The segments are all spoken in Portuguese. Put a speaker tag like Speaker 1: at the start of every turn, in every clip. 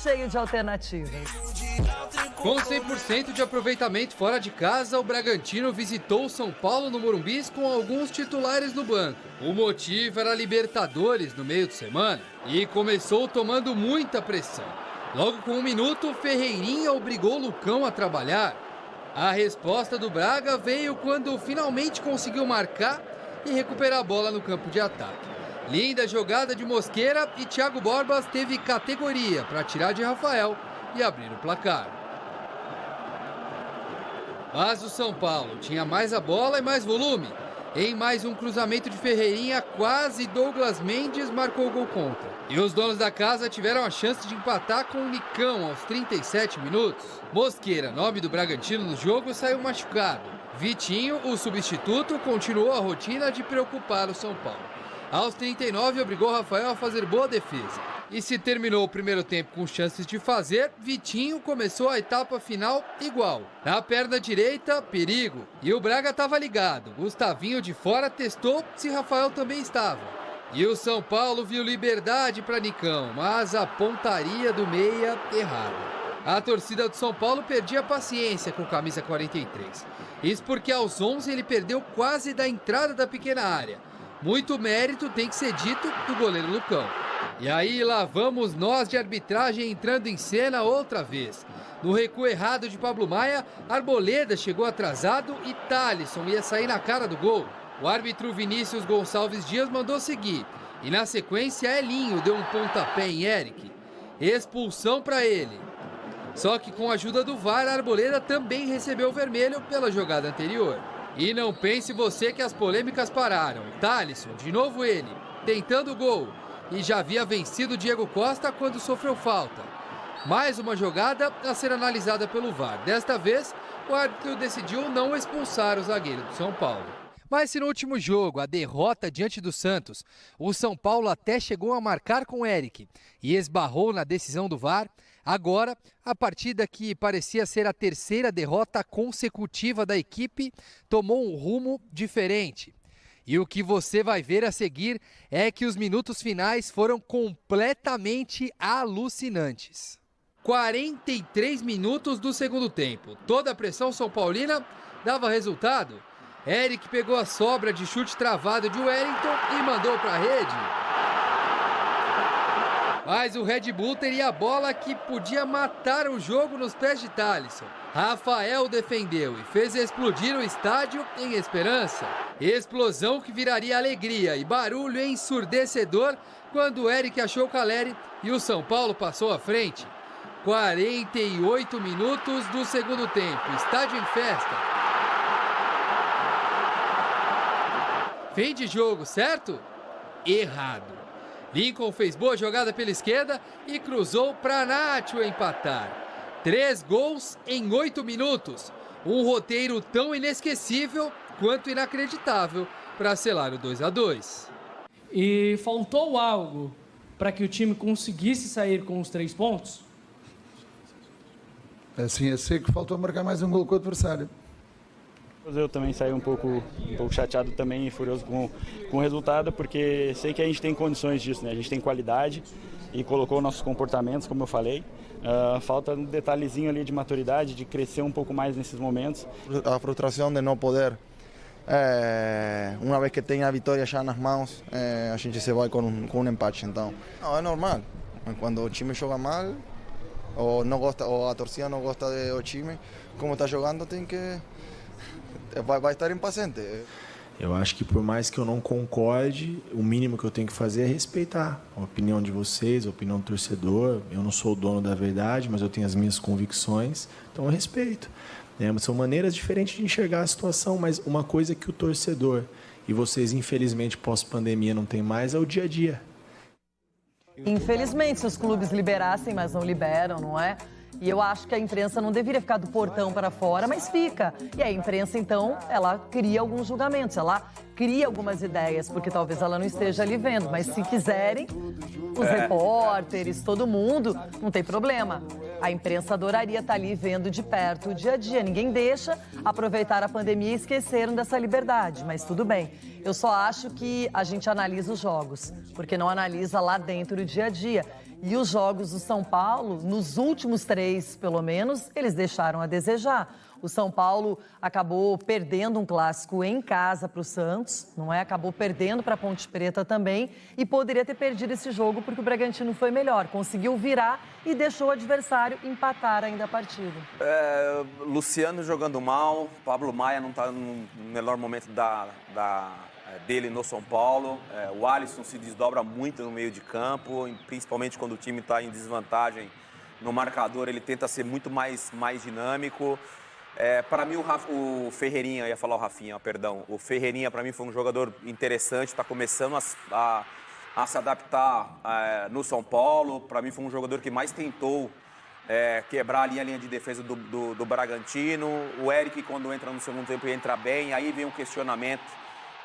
Speaker 1: cheio de alternativas.
Speaker 2: Com 100% de aproveitamento fora de casa, o Bragantino visitou o São Paulo no Morumbi com alguns titulares no banco. O motivo era Libertadores no meio de semana e começou tomando muita pressão. Logo com 1 minuto, Ferreirinha obrigou Lucão a trabalhar. A resposta do Braga veio quando finalmente conseguiu marcar e recuperar a bola no campo de ataque. Linda jogada de Mosquera e Thiago Borbas teve categoria para tirar de Rafael e abrir o placar. Mas o São Paulo tinha mais a bola e mais volume. Em mais um cruzamento de Ferreirinha, quase Douglas Mendes marcou o gol contra. E os donos da casa tiveram a chance de empatar com o Nicão aos 37 minutos. Mosquera, nome do Bragantino no jogo, saiu machucado. Vitinho, o substituto, continuou a rotina de preocupar o São Paulo. Aos 39, obrigou Rafael a fazer boa defesa. E se terminou o primeiro tempo com chances de fazer, Vitinho começou a etapa final igual. Na perna direita, perigo. E o Braga estava ligado. Gustavinho de fora testou se Rafael também estava. E o São Paulo viu liberdade para Nicão, mas a pontaria do meia errada. A torcida do São Paulo perdia a paciência com camisa 43. Isso porque aos 11 ele perdeu quase da entrada da pequena área. Muito mérito tem que ser dito do goleiro Lucão. E aí lá vamos nós de arbitragem entrando em cena outra vez. No recuo errado de Pablo Maia, Arboleda chegou atrasado e Thalisson ia sair na cara do gol. O árbitro Vinícius Gonçalves Dias mandou seguir. E na sequência, Elinho deu um pontapé em Eric. Expulsão para ele. Só que com a ajuda do VAR, a Arboleda também recebeu o vermelho pela jogada anterior. E não pense você que as polêmicas pararam. Thalisson, de novo ele, tentando o gol. E já havia vencido Diego Costa quando sofreu falta. Mais uma jogada a ser analisada pelo VAR. Desta vez, o árbitro decidiu não expulsar o zagueiro do São Paulo. Mas se no último jogo, a derrota diante do Santos, o São Paulo até chegou a marcar com o Eric e esbarrou na decisão do VAR, agora, a partida que parecia ser a terceira derrota consecutiva da equipe tomou um rumo diferente. E o que você vai ver a seguir é que os minutos finais foram completamente alucinantes. 43 minutos do segundo tempo. Toda a pressão são paulina dava resultado. Eric pegou a sobra de chute travado de Wellington e mandou para a rede. Mas o Red Bull teria a bola que podia matar o jogo nos pés de Thalisson. Rafael defendeu e fez explodir o estádio em esperança. Explosão que viraria alegria e barulho ensurdecedor quando o Eric achou o Caleri e o São Paulo passou à frente. 48 minutos do segundo tempo, estádio em festa. Fim de jogo, certo? Errado. Lincoln fez boa jogada pela esquerda e cruzou para Nacho empatar. 3 gols em 8 minutos. Um roteiro tão inesquecível quanto inacreditável para selar o 2-2.
Speaker 3: E faltou algo para que o time conseguisse sair com os 3 pontos?
Speaker 4: Assim, eu sei que faltou marcar mais um gol com o adversário.
Speaker 5: Eu também saí um pouco chateado também e furioso com o resultado, porque sei que a gente tem condições disso, né? A gente tem qualidade e colocou nossos comportamentos, como eu falei. Falta um detalhezinho ali de maturidade, de crescer um pouco mais nesses momentos.
Speaker 6: A frustração de não poder, uma vez que tem a vitória já nas mãos, a gente se vai com um empate. Então, não, é normal. Quando o time joga mal, ou não gosta, ou a torcida não gosta do time, como está jogando, tem que vai estar impaciente.
Speaker 7: Eu acho que por mais que eu não concorde, o mínimo que eu tenho que fazer é respeitar a opinião de vocês, a opinião do torcedor. Eu não sou o dono da verdade, mas eu tenho as minhas convicções, então eu respeito. São maneiras diferentes de enxergar a situação, mas uma coisa que o torcedor, e vocês infelizmente pós-pandemia não tem mais, é o dia a dia.
Speaker 1: Infelizmente, se os clubes liberassem, mas não liberam, não é? E eu acho que a imprensa não deveria ficar do portão para fora, mas fica. E a imprensa, então, ela cria alguns julgamentos, ela cria algumas ideias, porque talvez ela não esteja ali vendo. Mas se quiserem, os repórteres, todo mundo, não tem problema. A imprensa adoraria estar ali vendo de perto o dia a dia. Ninguém deixa aproveitar a pandemia e esqueceram dessa liberdade, mas tudo bem. Eu só acho que a gente analisa os jogos, porque não analisa lá dentro o dia a dia. E os jogos do São Paulo, nos últimos 3, pelo menos, eles deixaram a desejar. O São Paulo acabou perdendo um clássico em casa para o Santos, não é? Acabou perdendo para a Ponte Preta também e poderia ter perdido esse jogo porque o Bragantino foi melhor. Conseguiu virar e deixou o adversário empatar ainda a partida.
Speaker 8: Luciano jogando mal, Pablo Maia não está no melhor momento dele no São Paulo. O Alisson se desdobra muito no meio de campo, principalmente quando o time está em desvantagem no marcador, ele tenta ser muito mais dinâmico. Para mim, o Ferreirinha, ia falar o Rafinha, perdão. O Ferreirinha, para mim, foi um jogador interessante, está começando a se adaptar no São Paulo. Para mim, foi um jogador que mais tentou quebrar a linha de defesa do Bragantino. O Eric, quando entra no segundo tempo, entra bem. Aí vem um questionamento,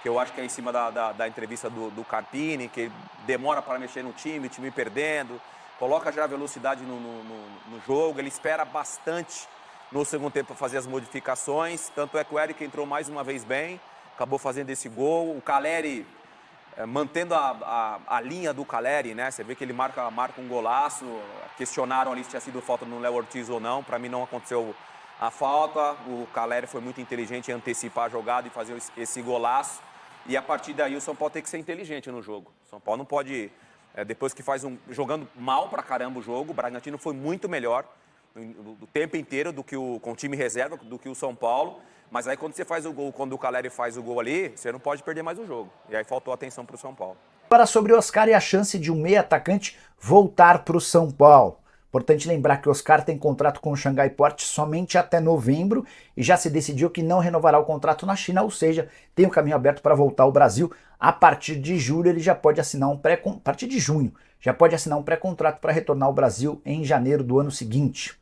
Speaker 8: que eu acho que é em cima da entrevista do Carpini, que demora para mexer no time, o time perdendo, coloca já a velocidade no jogo, ele espera bastante no segundo tempo para fazer as modificações, tanto é que o Eric entrou mais uma vez bem, acabou fazendo esse gol, o Caleri mantendo a linha do Caleri, né? Você vê que ele marca um golaço, questionaram ali se tinha sido falta no Léo Ortiz ou não, para mim não aconteceu a falta, o Caleri foi muito inteligente em antecipar a jogada e fazer esse golaço, e a partir daí o São Paulo tem que ser inteligente no jogo. O São Paulo não pode, depois que jogando mal pra caramba o jogo, o Bragantino foi muito melhor o tempo inteiro com o time reserva do que o São Paulo, mas aí quando você faz o gol, quando o Caleri faz o gol ali, você não pode perder mais o jogo, e aí faltou atenção pro São Paulo.
Speaker 9: Agora sobre o Oscar e a chance de um meia atacante voltar pro São Paulo. Importante lembrar que o Oscar tem contrato com o Xangai Port somente até novembro e já se decidiu que não renovará o contrato na China, ou seja, tem o caminho aberto para voltar ao Brasil. A partir de julho ele já pode assinar a partir de junho, já pode assinar um pré-contrato para retornar ao Brasil em janeiro do ano seguinte.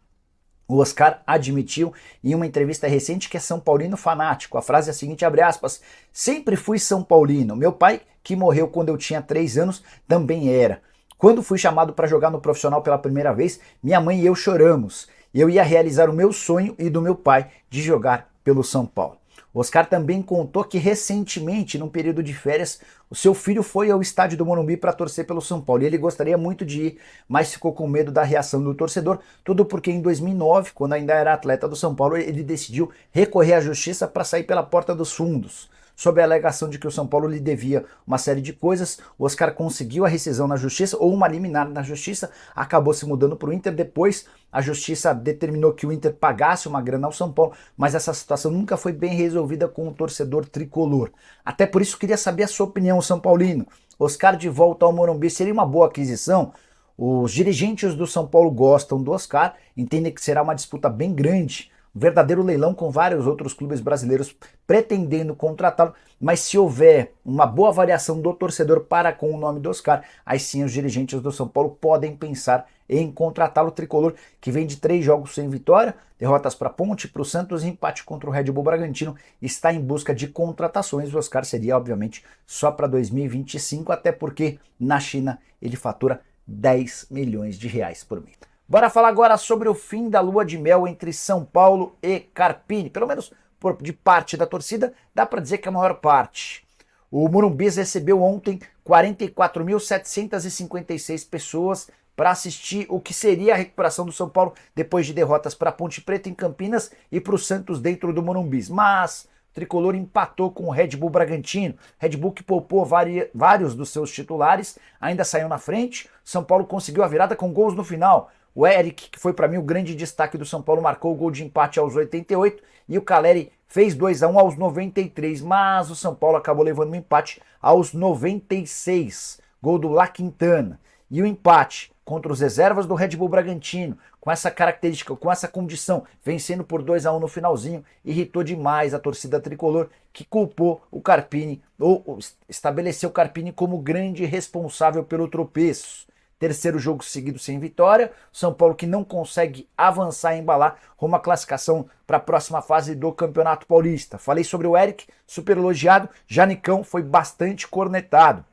Speaker 9: O Oscar admitiu em uma entrevista recente que é São Paulino fanático. A frase é a seguinte, abre aspas, sempre fui São Paulino. Meu pai, que morreu quando eu tinha 3 anos, também era. Quando fui chamado para jogar no profissional pela primeira vez, minha mãe e eu choramos. Eu ia realizar o meu sonho e do meu pai de jogar pelo São Paulo. O Oscar também contou que recentemente, num período de férias, o seu filho foi ao estádio do Morumbi para torcer pelo São Paulo. E ele gostaria muito de ir, mas ficou com medo da reação do torcedor. Tudo porque em 2009, quando ainda era atleta do São Paulo, ele decidiu recorrer à justiça para sair pela porta dos fundos. Sob a alegação de que o São Paulo lhe devia uma série de coisas, o Oscar conseguiu a rescisão na justiça, ou uma liminar na justiça, acabou se mudando para o Inter. Depois, a justiça determinou que o Inter pagasse uma grana ao São Paulo, mas essa situação nunca foi bem resolvida com o torcedor tricolor. Até por isso, queria saber a sua opinião, São Paulino. Oscar de volta ao Morumbi seria uma boa aquisição? Os dirigentes do São Paulo gostam do Oscar, entendem que será uma disputa bem grande, um verdadeiro leilão com vários outros clubes brasileiros pretendendo contratá-lo, mas se houver uma boa avaliação do torcedor para com o nome do Oscar, aí sim os dirigentes do São Paulo podem pensar em contratá-lo. Tricolor que vem de 3 jogos sem vitória, derrotas para a Ponte, para o Santos e empate contra o Red Bull Bragantino, está em busca de contratações. O Oscar seria obviamente só para 2025, até porque na China ele fatura 10 milhões de reais por mês. Bora falar agora sobre o fim da lua de mel entre São Paulo e Carpini. Pelo menos de parte da torcida, dá para dizer que a maior parte. O Morumbi recebeu ontem 44.756 pessoas para assistir o que seria a recuperação do São Paulo depois de derrotas para a Ponte Preta em Campinas e para o Santos dentro do Morumbi. Mas o Tricolor empatou com o Red Bull Bragantino. Red Bull que poupou vários dos seus titulares, ainda saiu na frente. São Paulo conseguiu a virada com gols no final. O Eric, que foi para mim o grande destaque do São Paulo, marcou o gol de empate aos 88 e o Caleri fez 2-1 aos 93, mas o São Paulo acabou levando um empate aos 96, gol do La Quintana. E o empate contra os reservas do Red Bull Bragantino, com essa característica, com essa condição, vencendo por 2-1 no finalzinho, irritou demais a torcida tricolor, que culpou o Carpini, ou estabeleceu o Carpini como grande responsável pelo tropeço. Terceiro jogo seguido sem vitória, São Paulo que não consegue avançar e embalar rumo à classificação para a próxima fase do Campeonato Paulista. Falei sobre o Eric, super elogiado, Janicão foi bastante cornetado,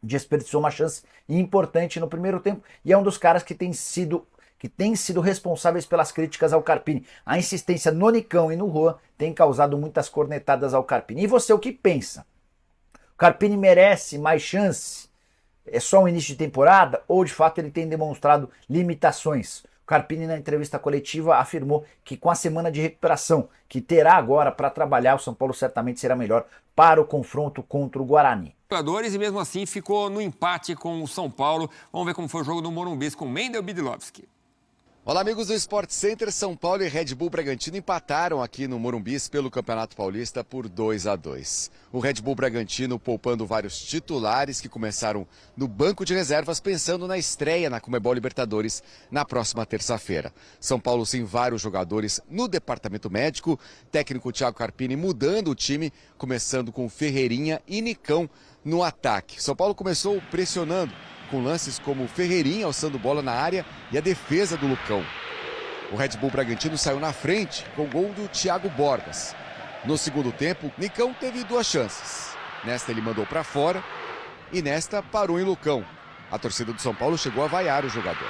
Speaker 9: desperdiçou uma chance importante no primeiro tempo e é um dos caras que tem sido responsáveis pelas críticas ao Carpini. A insistência no Nicão e no Juan tem causado muitas cornetadas ao Carpini. E você o que pensa? O Carpini merece mais chance? É só um início de temporada ou de fato ele tem demonstrado limitações? O Carpini, na entrevista coletiva, afirmou que com a semana de recuperação que terá agora para trabalhar, o São Paulo certamente será melhor para o confronto contra o Guarani.
Speaker 10: E mesmo assim ficou no empate com o São Paulo. Vamos ver como foi o jogo do Morumbi com Mendel Bidlovski.
Speaker 11: Olá, amigos do Sport Center. São Paulo e Red Bull Bragantino empataram aqui no Morumbi pelo Campeonato Paulista por 2-2. O Red Bull Bragantino poupando vários titulares que começaram no banco de reservas pensando na estreia na Conmebol Libertadores na próxima terça-feira. São Paulo sem vários jogadores no departamento médico, técnico Thiago Carpini mudando o time, começando com Ferreirinha e Nicão no ataque. São Paulo começou pressionando, com lances como Ferreirinha alçando bola na área e a defesa do Lucão. O Red Bull Bragantino saiu na frente com o gol do Thiago Bordas. No segundo tempo, Nicão teve duas chances. Nesta ele mandou para fora e nesta parou em Lucão. A torcida do São Paulo chegou a vaiar o jogador.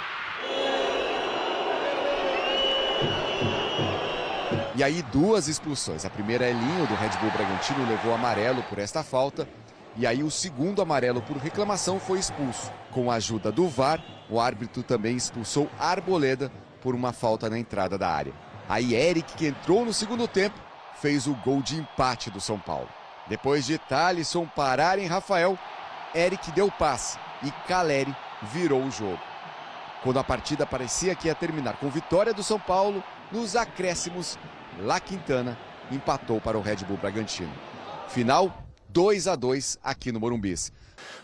Speaker 11: E aí duas expulsões. A primeira, Elinho do Red Bull Bragantino levou amarelo por esta falta. E aí o segundo amarelo por reclamação foi expulso. Com a ajuda do VAR, o árbitro também expulsou Arboleda por uma falta na entrada da área. Aí Eric, que entrou no segundo tempo, fez o gol de empate do São Paulo. Depois de Thalisson parar em Rafael, Eric deu passe e Caleri virou o jogo. Quando a partida parecia que ia terminar com vitória do São Paulo, nos acréscimos, La Quintana empatou para o Red Bull Bragantino. Final 2-2 aqui no Morumbi.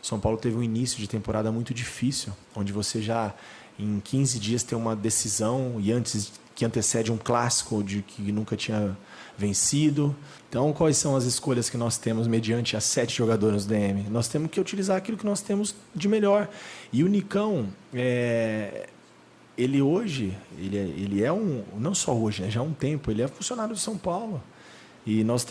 Speaker 7: São Paulo teve um início de temporada muito difícil, onde você já em 15 dias tem uma decisão e antes que antecede um clássico de que nunca tinha vencido. Então, quais são as escolhas que nós temos mediante as 7 jogadores do DM? Nós temos que utilizar aquilo que nós temos de melhor. E o Nicão, ele hoje, ele é não só hoje, né, já há um tempo, ele é funcionário do São Paulo. E nós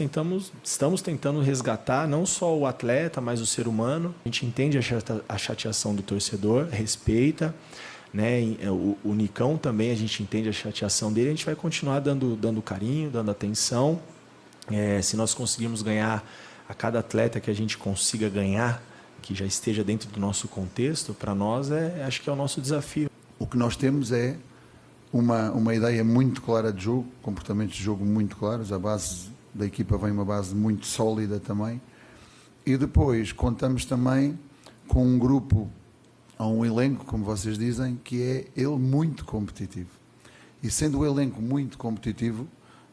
Speaker 7: estamos tentando resgatar não só o atleta, mas o ser humano. A gente entende a chateação do torcedor, respeita, né? O Nicão também, a gente entende a chateação dele. A gente vai continuar dando carinho, dando atenção. Se nós conseguirmos ganhar a cada atleta que a gente consiga ganhar, que já esteja dentro do nosso contexto, para nós acho que é o nosso desafio.
Speaker 4: O que nós temos é uma ideia muito clara de jogo, comportamentos de jogo muito claros, a base da equipa vem uma base muito sólida também, e depois contamos também com um grupo, ou um elenco, como vocês dizem, que é ele muito competitivo. E sendo o elenco muito competitivo,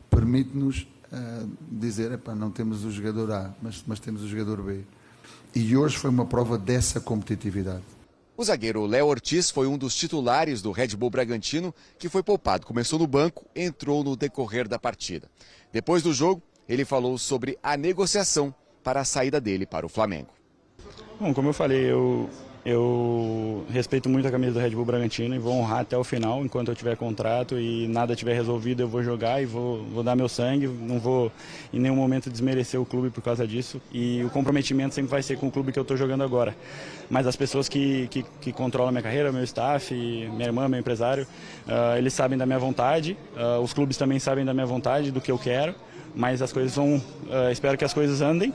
Speaker 4: permite-nos dizer, não temos o jogador A, mas temos o jogador B. E hoje foi uma prova dessa competitividade.
Speaker 11: O zagueiro Léo Ortiz foi um dos titulares do Red Bull Bragantino, que foi poupado. Começou no banco, entrou no decorrer da partida. Depois do jogo, ele falou sobre a negociação para a saída dele para o Flamengo.
Speaker 5: Bom, como eu falei, eu respeito muito a camisa do Red Bull Bragantino e vou honrar até o final. Enquanto eu tiver contrato e nada tiver resolvido, eu vou jogar e vou dar meu sangue. Não vou em nenhum momento desmerecer o clube por causa disso. E o comprometimento sempre vai ser com o clube que eu estou jogando agora. Mas as pessoas que controlam a minha carreira, meu staff, minha irmã, meu empresário, eles sabem da minha vontade. Os clubes também sabem da minha vontade, do que eu quero. Mas as coisas espero que as coisas andem,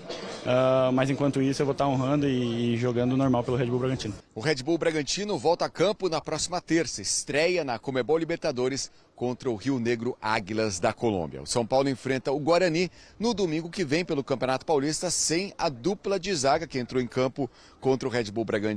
Speaker 5: mas enquanto isso eu vou estar honrando e jogando normal pelo Red Bull Bragantino.
Speaker 11: O Red Bull Bragantino volta a campo na próxima terça, estreia na Conmebol Libertadores contra o Rio Negro Águilas da Colômbia. O São Paulo enfrenta o Guarani no domingo que vem pelo Campeonato Paulista sem a dupla de zaga que entrou em campo contra o Red Bull Bragantino.